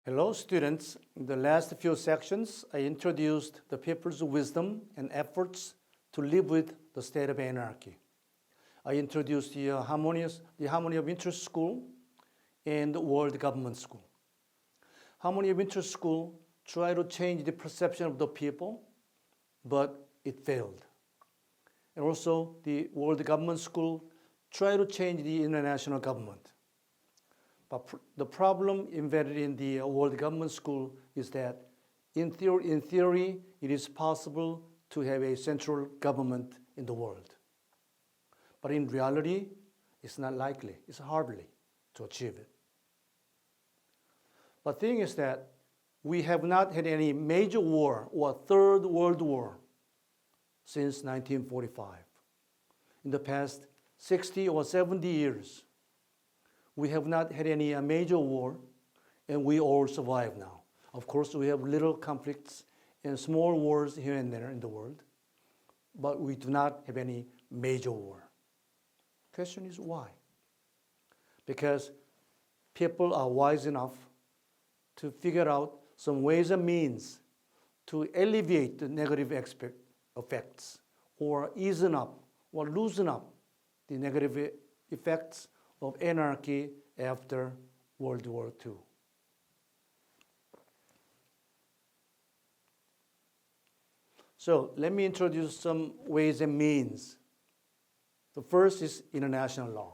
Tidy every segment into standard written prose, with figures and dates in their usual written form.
Hello students, in the last few sections I introduced the people's wisdom and efforts to live with the state of anarchy. I introduced the harmony of interest school and the world government school. Harmony of interest school tried to change the perception of the people, but it failed. And also the world government school tried to change the international government. But the problem embedded in the world government school is that in theory, it is possible to have a central government in the world. But in reality, it's not likely, it's hardly to achieve it. But the thing is that we have not had any major war or third world war since 1945. In the past 60 or 70 years, we have not had any major war, and we all survive now. Of course, we have little conflicts and small wars here and there in the world, but we do not have any major war. Question is why? Because people are wise enough to figure out some ways and means to alleviate the negative effects or ease up or loosen up the negative effects of anarchy after World War II. So let me introduce some ways and means. The first is international law.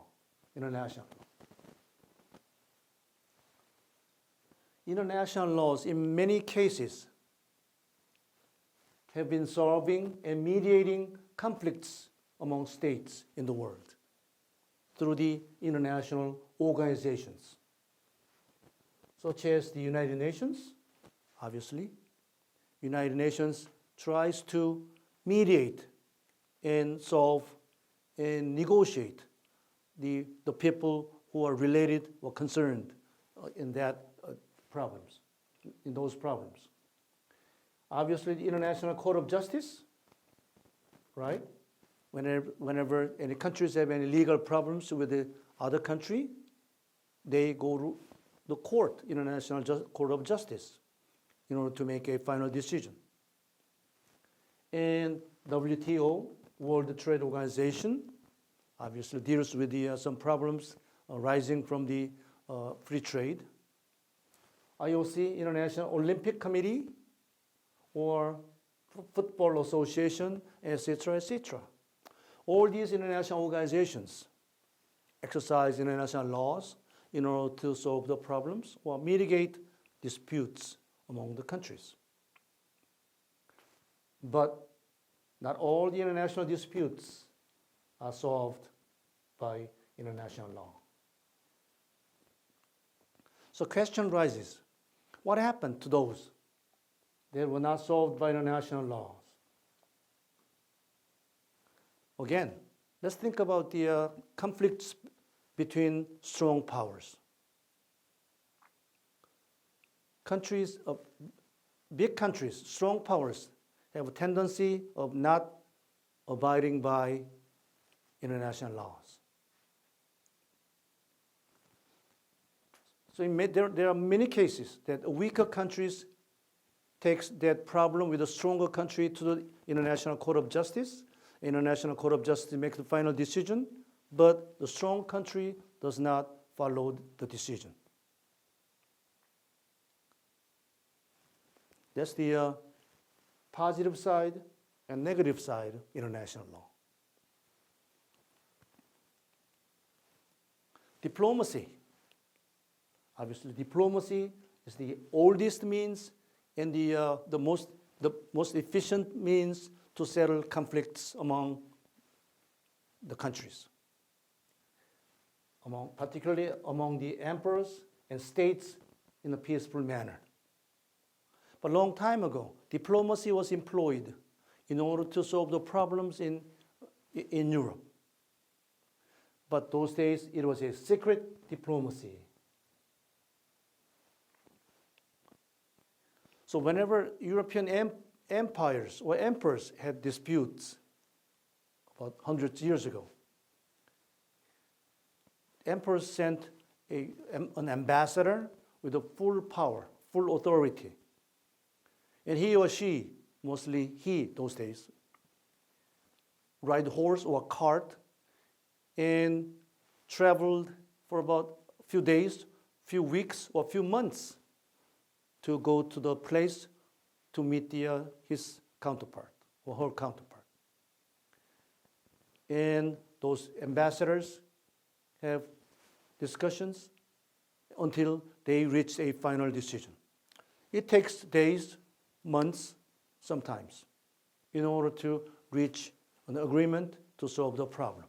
International laws in many cases have been solving and mediating conflicts among states in the world through the international organizations, such as the United Nations, obviously. United Nations tries to mediate and solve and negotiate the people who are related or concerned in those problems. Obviously, the International Court of Justice, right? Whenever any countries have any legal problems with the other country, they go to the court, International Court of Justice, in order to make a final decision. And WTO, World Trade Organization, obviously deals with some problems arising from the free trade. IOC, International Olympic Committee, or Football Association, etc., etc. All these international organizations exercise international laws in order to solve the problems or mitigate disputes among the countries. But not all the international disputes are solved by international law. So question rises, what happened to those that were not solved by international laws? Again, let's think about the conflicts between strong powers. Big countries, strong powers, have a tendency of not abiding by international laws. So there are many cases that weaker countries takes that problem with a stronger country to the International Court of Justice. International Court of Justice makes the final decision, but the strong country does not follow the decision. That's the positive side and negative side of international law. Diplomacy. Obviously, diplomacy is the oldest means and the most efficient means to settle conflicts among the countries, particularly among the emperors and states in a peaceful manner. But a long time ago, diplomacy was employed in order to solve the problems in Europe. But those days, it was a secret diplomacy. So whenever European empires or emperors had disputes about hundreds of years ago, emperors sent an ambassador with a full full authority. And he or she, mostly he those days, ride horse or cart and traveled for about a few days, few weeks, or few months to go to the place to meet his counterpart or her counterpart. And those ambassadors have discussions until they reach a final decision. It takes days, months, sometimes, in order to reach an agreement to solve the problem.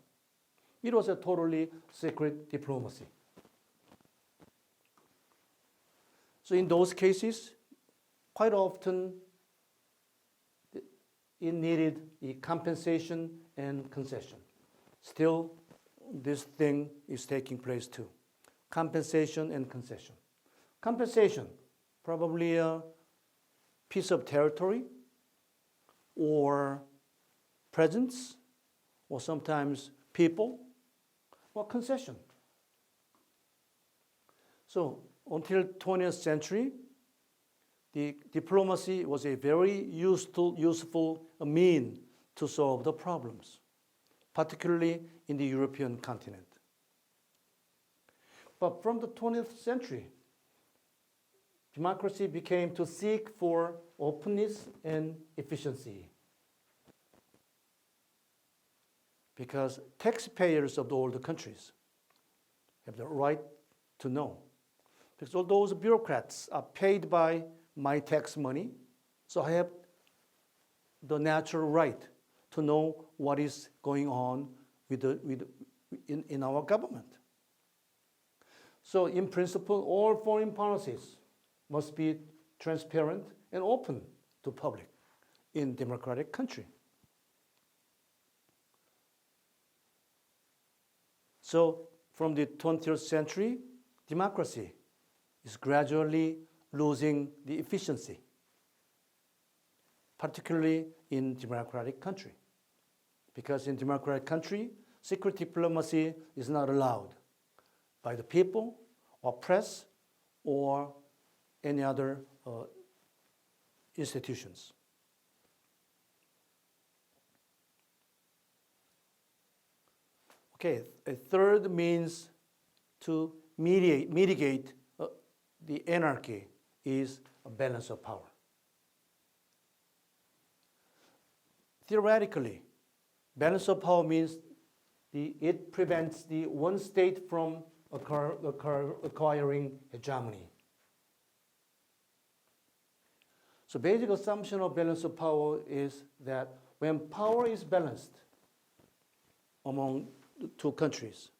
It was a totally secret diplomacy. So in those cases, quite often it needed a compensation and concession. Still, this thing is taking place too. Compensation and concession. Compensation, probably a piece of territory or presents or sometimes people or concession. So until 20th century, the diplomacy was a very useful mean to solve the problems, particularly in the European continent. But from the 20th century, democracy became to seek for openness and efficiency. Because taxpayers of all the countries have the right to know. Because all those bureaucrats are paid by my tax money, so I have the natural right to know what is going on in our government. So in principle, all foreign policies must be transparent and open to public in democratic country. So from the 20th century, democracy is gradually losing the efficiency, particularly in democratic country. Because in democratic country, secret diplomacy is not allowed by the people or press or any other institutions. Okay, a third means to mitigate the anarchy is a balance of power. Theoretically, balance of power means it prevents the one state from acquiring hegemony. So basic assumption of balance of power is that when power is balanced among the two countries,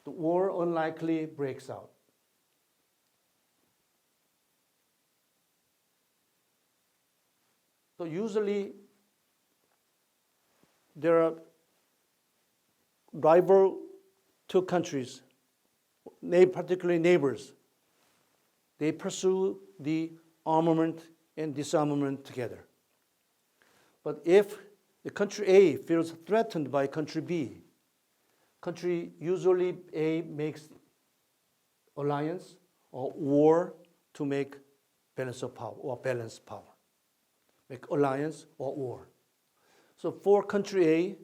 the war unlikely breaks out. So usually there are rival two countries, particularly neighbors. They pursue the armament and disarmament together. But if the country A feels threatened by country B, country usually A makes alliance or war to make balance of power or balance power. Make alliance or war. So for country A,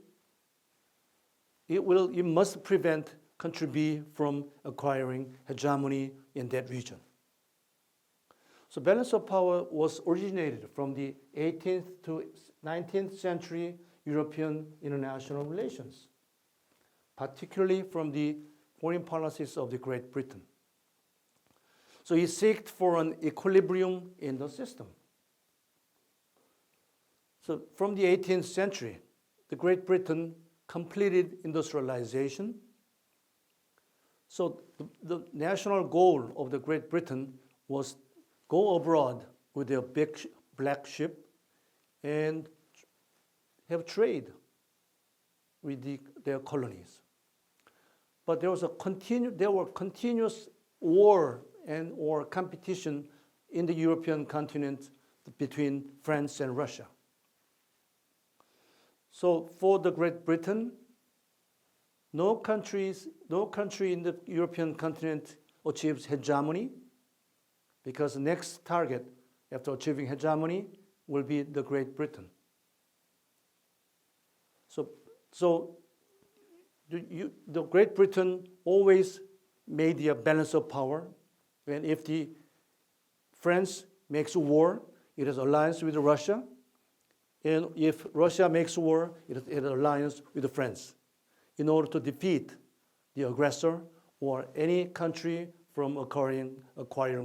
it must prevent country B from acquiring hegemony in that region. So balance of power was originated from the 18th to 19th century European international relations, particularly from the foreign policies of the Great Britain. So he sought for an equilibrium in the system. So from the 18th century, the Great Britain completed industrialization. So the national goal of the Great Britain was go abroad with their big black ship and have trade with their colonies. But there were continuous war or competition in the European continent between France and Russia. So for the Great Britain, no country in the European continent achieves hegemony because the next target after achieving hegemony will be the Great Britain. So the Great Britain always made the balance of power. And if the France makes war, it has alliance with Russia. And if Russia makes war, it has alliance with France in order to defeat the aggressor or any country from acquiring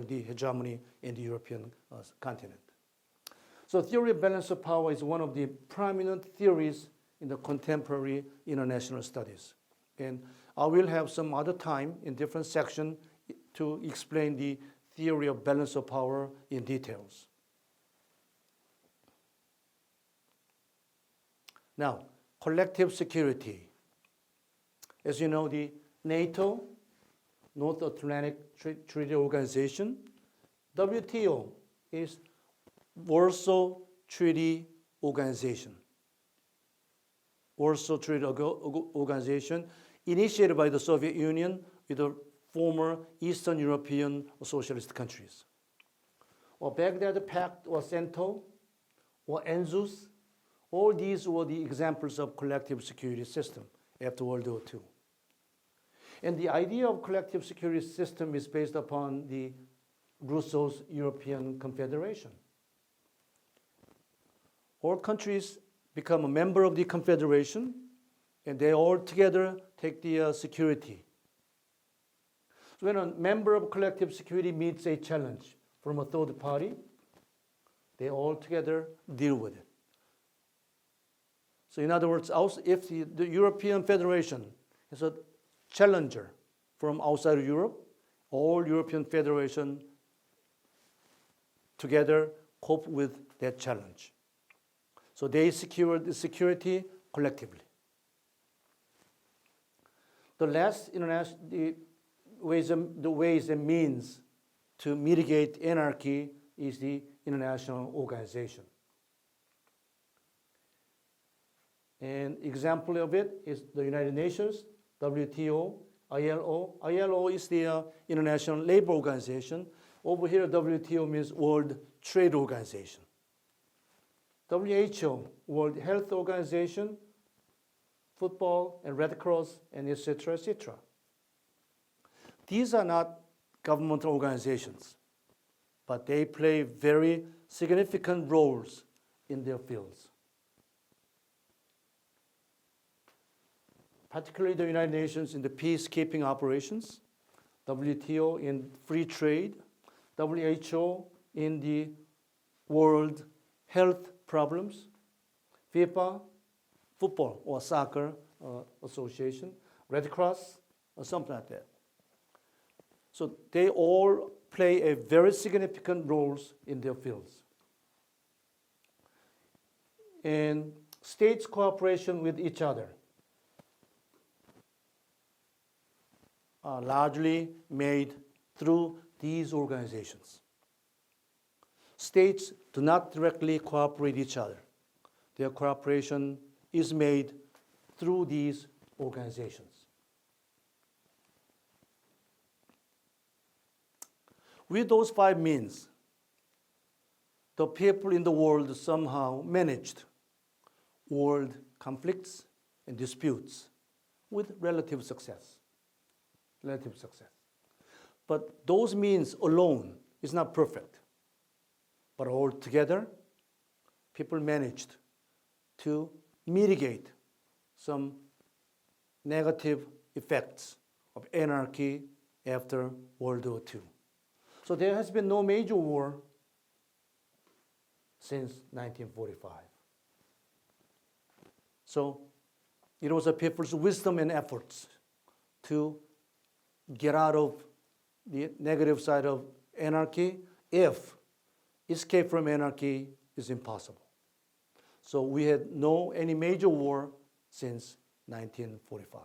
the hegemony in the European continent. So theory of balance of power is one of the prominent theories in the contemporary international studies. And I will have some other time in different sections to explain the theory of balance of power in details. Now, collective security. As you know, the NATO, North Atlantic Treaty Organization, WTO is Warsaw Treaty Organization. Warsaw Treaty Organization, initiated by the Soviet Union with the former Eastern European socialist countries. Or Baghdad Pact or CENTO or ANZUS, all these were the examples of collective security system after World War II. And the idea of collective security system is based upon the Rousseau's European Confederation. All countries become a member of the Confederation, and they all together take the security. So when a member of collective security meets a challenge from a third party, they all together deal with it. So in other words, if the European Federation is a challenger from outside of Europe, all European Federation together cope with that challenge. So they secure the security collectively. The last the ways and means to mitigate anarchy is the international organization. An example of it is the United Nations, WTO, ILO. ILO is the International Labor Organization. Over here, WTO means World Trade Organization. WHO, World Health Organization, football and Red Cross, and etc., etc. These are not governmental organizations, but they play very significant roles in their fields. Particularly the United Nations in the peacekeeping operations, WTO in free trade, WHO in the world health problems, FIFA, football or soccer association, Red Cross, or something like that. So they all play a very significant roles in their fields. And states' cooperation with each other are largely made through these organizations. States do not directly cooperate with each other. Their cooperation is made through these organizations. With those 5 means, the people in the world somehow managed world conflicts and disputes with relative success. But those means alone is not perfect. But all together, people managed to mitigate some negative effects of anarchy after World War II. So there has been no major war since 1945. So it was the people's wisdom and efforts to get out of the negative side of anarchy if escape from anarchy is impossible. So we had any major war since 1945.